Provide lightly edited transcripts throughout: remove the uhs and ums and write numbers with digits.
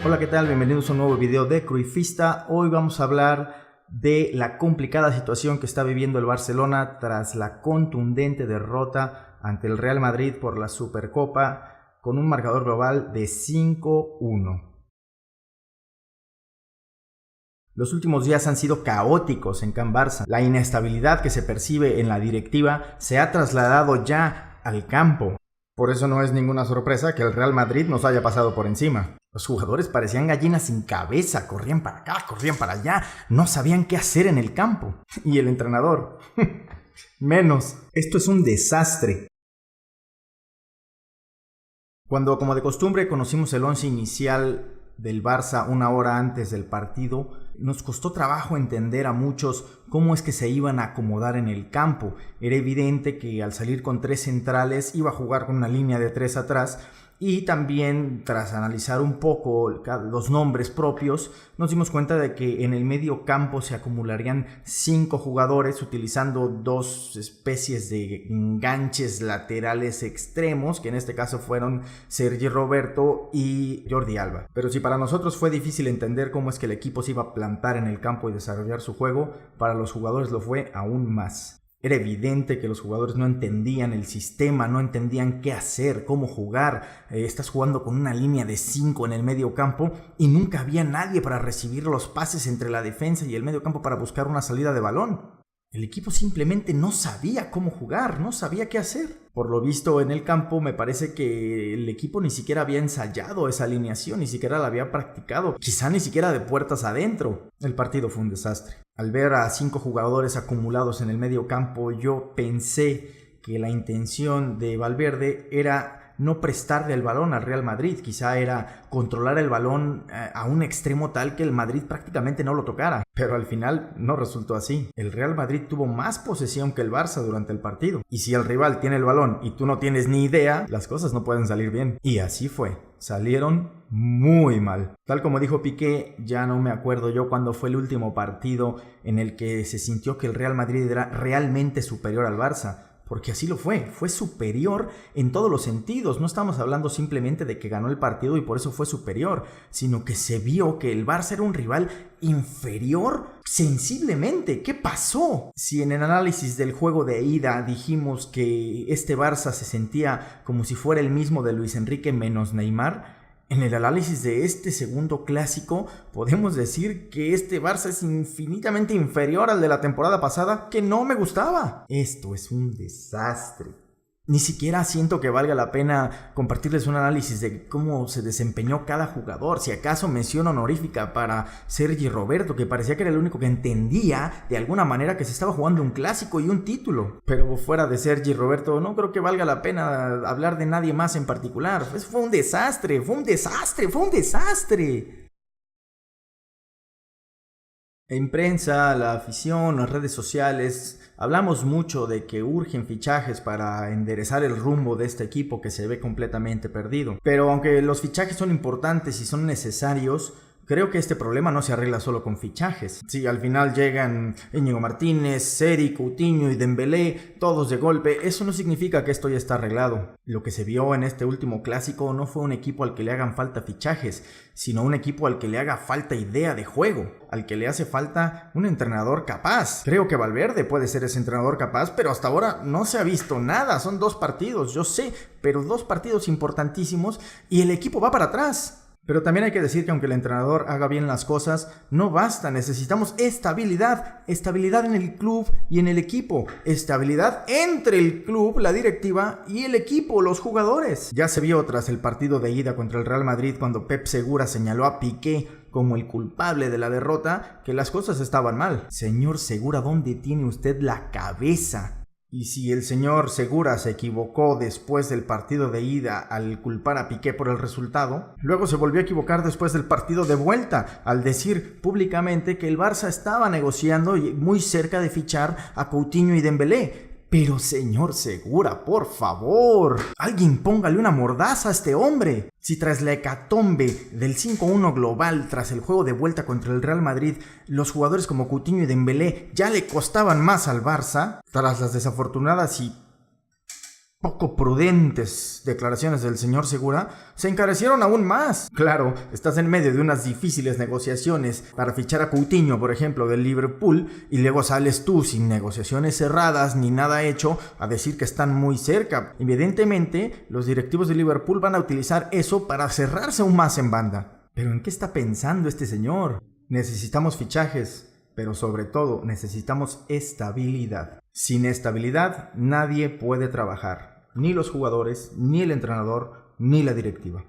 Hola, ¿qué tal? Bienvenidos a un nuevo video de Cruyffista. Hoy vamos a hablar de la complicada situación que está viviendo el Barcelona tras la contundente derrota ante el Real Madrid por la Supercopa con un marcador global de 5-1. Los últimos días han sido caóticos en Can Barça. La inestabilidad que se percibe en la directiva se ha trasladado ya al campo. Por eso no es ninguna sorpresa que el Real Madrid nos haya pasado por encima. Los jugadores parecían gallinas sin cabeza, corrían para acá, corrían para allá, no sabían qué hacer en el campo. Y el entrenador, menos. Esto es un desastre. Cuando, como de costumbre, conocimos el once inicial del Barça una hora antes del partido, nos costó trabajo entender a muchos cómo es que se iban a acomodar en el campo. Era evidente que al salir con tres centrales iba a jugar con una línea de tres atrás, y también tras analizar un poco los nombres propios nos dimos cuenta de que en el medio campo se acumularían 5 jugadores utilizando dos especies de enganches laterales extremos, que en este caso fueron Sergi Roberto y Jordi Alba. Pero si para nosotros fue difícil entender cómo es que el equipo se iba a plantar en el campo y desarrollar su juego, para los jugadores lo fue aún más. Era evidente que los jugadores no entendían el sistema, no entendían qué hacer, cómo jugar. Estás jugando con una línea de 5 en el medio campo y nunca había nadie para recibir los pases entre la defensa y el medio campo para buscar una salida de balón. El equipo simplemente no sabía cómo jugar, no sabía qué hacer. Por lo visto en el campo me parece que el equipo ni siquiera había ensayado esa alineación, ni siquiera la había practicado, quizá ni siquiera de puertas adentro. El partido fue un desastre. Al ver a 5 jugadores acumulados en el medio campo, yo pensé que la intención de Valverde era no prestarle el balón al Real Madrid, quizá era controlar el balón a un extremo tal que el Madrid prácticamente no lo tocara, pero al final no resultó así. El Real Madrid tuvo más posesión que el Barça durante el partido, y si el rival tiene el balón y tú no tienes ni idea, las cosas no pueden salir bien, y así fue. Salieron muy mal. Tal como dijo Piqué, ya no me acuerdo yo cuándo fue el último partido en el que se sintió que el Real Madrid era realmente superior al Barça. Porque así lo fue superior en todos los sentidos. No estamos hablando simplemente de que ganó el partido y por eso fue superior, sino que se vio que el Barça era un rival inferior sensiblemente. ¿Qué pasó? Si en el análisis del juego de ida dijimos que este Barça se sentía como si fuera el mismo de Luis Enrique menos Neymar, en el análisis de este segundo clásico podemos decir que este Barça es infinitamente inferior al de la temporada pasada, que no me gustaba. Esto es un desastre. Ni siquiera siento que valga la pena compartirles un análisis de cómo se desempeñó cada jugador. Si acaso mención honorífica para Sergi Roberto, que parecía que era el único que entendía de alguna manera que se estaba jugando un clásico y un título. Pero fuera de Sergi Roberto no creo que valga la pena hablar de nadie más en particular. Fue un desastre, fue un desastre, fue un desastre. En prensa, la afición, las redes sociales, hablamos mucho de que urgen fichajes para enderezar el rumbo de este equipo que se ve completamente perdido. Pero aunque los fichajes son importantes y son necesarios, creo que este problema no se arregla solo con fichajes. Si al final llegan Íñigo Martínez, Seri, Coutinho y Dembélé, todos de golpe, eso no significa que esto ya está arreglado. Lo que se vio en este último clásico no fue un equipo al que le hagan falta fichajes, sino un equipo al que le haga falta idea de juego, al que le hace falta un entrenador capaz. Creo que Valverde puede ser ese entrenador capaz, pero hasta ahora no se ha visto nada. Son 2 partidos, yo sé, pero 2 partidos importantísimos y el equipo va para atrás. Pero también hay que decir que aunque el entrenador haga bien las cosas, no basta, necesitamos estabilidad en el club y en el equipo, estabilidad entre el club, la directiva y el equipo, los jugadores. Ya se vio tras el partido de ida contra el Real Madrid cuando Pep Segura señaló a Piqué como el culpable de la derrota, que las cosas estaban mal. Señor Segura, ¿dónde tiene usted la cabeza? Y si el señor Segura se equivocó después del partido de ida al culpar a Piqué por el resultado, luego se volvió a equivocar después del partido de vuelta al decir públicamente que el Barça estaba negociando y muy cerca de fichar a Coutinho y Dembélé. Pero señor Segura, por favor, alguien póngale una mordaza a este hombre. Si tras la hecatombe del 5-1 global, tras el juego de vuelta contra el Real Madrid, los jugadores como Coutinho y Dembélé ya le costaban más al Barça, tras las desafortunadas y poco prudentes declaraciones del señor Segura se encarecieron aún más. Claro, estás en medio de unas difíciles negociaciones para fichar a Coutinho, por ejemplo, del Liverpool, y luego sales tú sin negociaciones cerradas ni nada hecho a decir que están muy cerca. Evidentemente, los directivos de Liverpool van a utilizar eso para cerrarse aún más en banda. ¿Pero en qué está pensando este señor? Necesitamos fichajes, pero sobre todo necesitamos estabilidad. Sin estabilidad nadie puede trabajar, ni los jugadores, ni el entrenador, ni la directiva.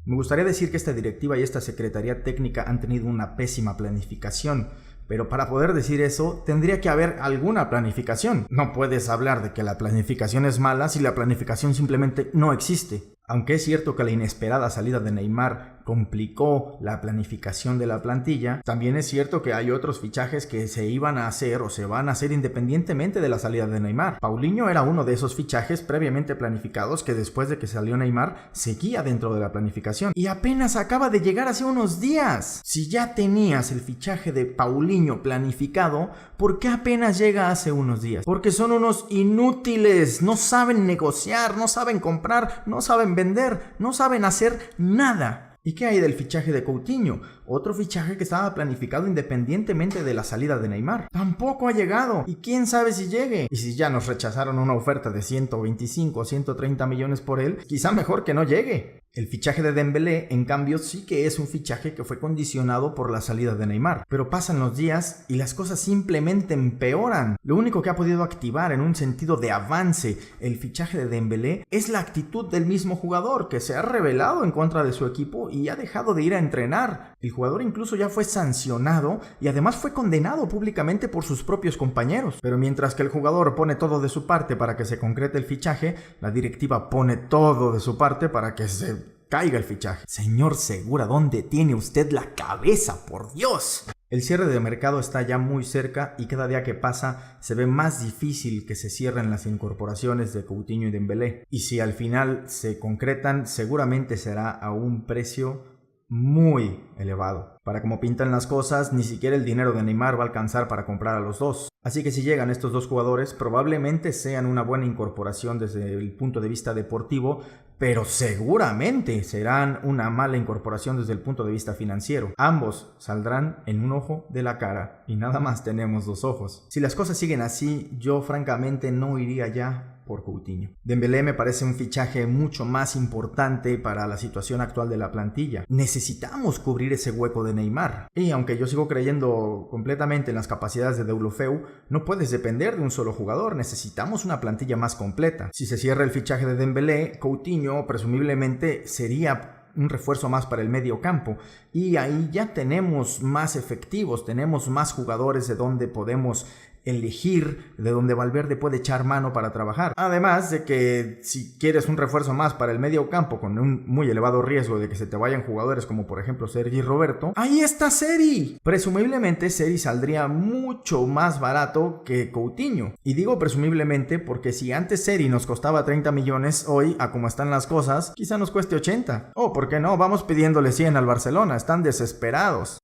Me gustaría decir que esta directiva y esta secretaría técnica han tenido una pésima planificación, pero para poder decir eso tendría que haber alguna planificación. No puedes hablar de que la planificación es mala si la planificación simplemente no existe. Aunque es cierto que la inesperada salida de Neymar complicó la planificación de la plantilla, también es cierto que hay otros fichajes que se iban a hacer o se van a hacer independientemente de la salida de Neymar. Paulinho era uno de esos fichajes previamente planificados que después de que salió Neymar seguía dentro de la planificación y apenas acaba de llegar hace unos días. Si ya tenías el fichaje de Paulinho planificado, ¿por qué apenas llega hace unos días? Porque son unos inútiles, no saben negociar, no saben comprar, no saben vender, no saben hacer nada. ¿Y qué hay del fichaje de Coutinho? Otro fichaje que estaba planificado independientemente de la salida de Neymar. Tampoco ha llegado. Y quién sabe si llegue. Y si ya nos rechazaron una oferta de 125 o 130 millones por él, quizá mejor que no llegue. El fichaje de Dembélé, en cambio, sí que es un fichaje que fue condicionado por la salida de Neymar. Pero pasan los días y las cosas simplemente empeoran. Lo único que ha podido activar en un sentido de avance el fichaje de Dembélé es la actitud del mismo jugador, que se ha rebelado en contra de su equipo y ha dejado de ir a entrenar. El jugador incluso ya fue sancionado y además fue condenado públicamente por sus propios compañeros. Pero mientras que el jugador pone todo de su parte para que se concrete el fichaje, la directiva pone todo de su parte para que se caiga el fichaje. Señor Segura, ¿dónde tiene usted la cabeza? ¡Por Dios! El cierre de mercado está ya muy cerca y cada día que pasa se ve más difícil que se cierren las incorporaciones de Coutinho y Dembélé. Y si al final se concretan, seguramente será a un precio muy elevado. Para como pintan las cosas, ni siquiera el dinero de Neymar va a alcanzar para comprar a los dos. Así que si llegan estos dos jugadores, probablemente sean una buena incorporación desde el punto de vista deportivo, pero seguramente serán una mala incorporación desde el punto de vista financiero. Ambos saldrán en un ojo de la cara y nada más tenemos dos ojos. Si las cosas siguen así, yo francamente no iría ya por Coutinho. Dembélé me parece un fichaje mucho más importante para la situación actual de la plantilla. Necesitamos cubrir ese hueco de Neymar. Y aunque yo sigo creyendo completamente en las capacidades de Deulofeu, no puedes depender de un solo jugador. Necesitamos una plantilla más completa. Si se cierra el fichaje de Dembélé, Coutinho presumiblemente sería un refuerzo más para el medio campo y ahí ya tenemos más efectivos, tenemos más jugadores de donde podemos elegir, de donde Valverde puede echar mano para trabajar. Además de que si quieres un refuerzo más para el medio campo con un muy elevado riesgo de que se te vayan jugadores como por ejemplo Sergi Roberto, ahí está Seri. Presumiblemente Seri saldría mucho más barato que Coutinho. Y digo presumiblemente porque si antes Seri nos costaba 30 millones, hoy a como están las cosas, quizá nos cueste 80. O ¿por qué no? Vamos pidiéndole 100 al Barcelona, están desesperados.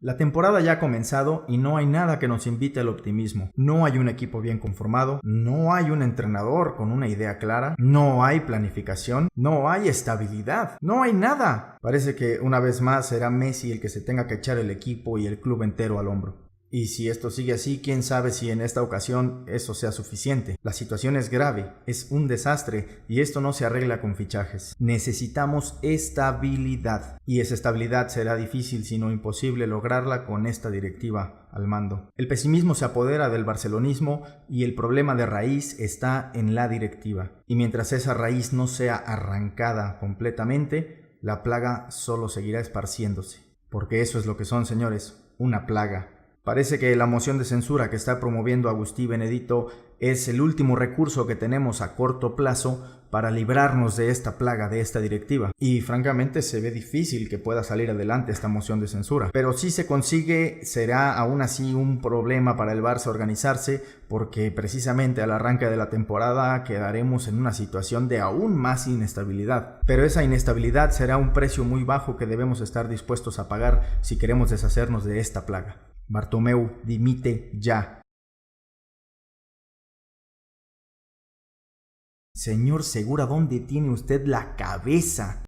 La temporada ya ha comenzado y no hay nada que nos invite al optimismo. No hay un equipo bien conformado, no hay un entrenador con una idea clara, no hay planificación, no hay estabilidad, no hay nada. Parece que una vez más será Messi el que se tenga que echar el equipo y el club entero al hombro. Y si esto sigue así, quién sabe si en esta ocasión eso sea suficiente. La situación es grave, es un desastre y esto no se arregla con fichajes. Necesitamos estabilidad y esa estabilidad será difícil si no imposible lograrla con esta directiva al mando. El pesimismo se apodera del barcelonismo y el problema de raíz está en la directiva. Y mientras esa raíz no sea arrancada completamente, la plaga solo seguirá esparciéndose. Porque eso es lo que son, señores, una plaga. Parece que la moción de censura que está promoviendo Agustí Benedito es el último recurso que tenemos a corto plazo para librarnos de esta plaga, de esta directiva. Y francamente se ve difícil que pueda salir adelante esta moción de censura. Pero si se consigue, será aún así un problema para el Barça organizarse, porque precisamente al arranque de la temporada quedaremos en una situación de aún más inestabilidad. Pero esa inestabilidad será un precio muy bajo que debemos estar dispuestos a pagar si queremos deshacernos de esta plaga. Bartomeu, dimite ya. Señor Segura, ¿dónde tiene usted la cabeza?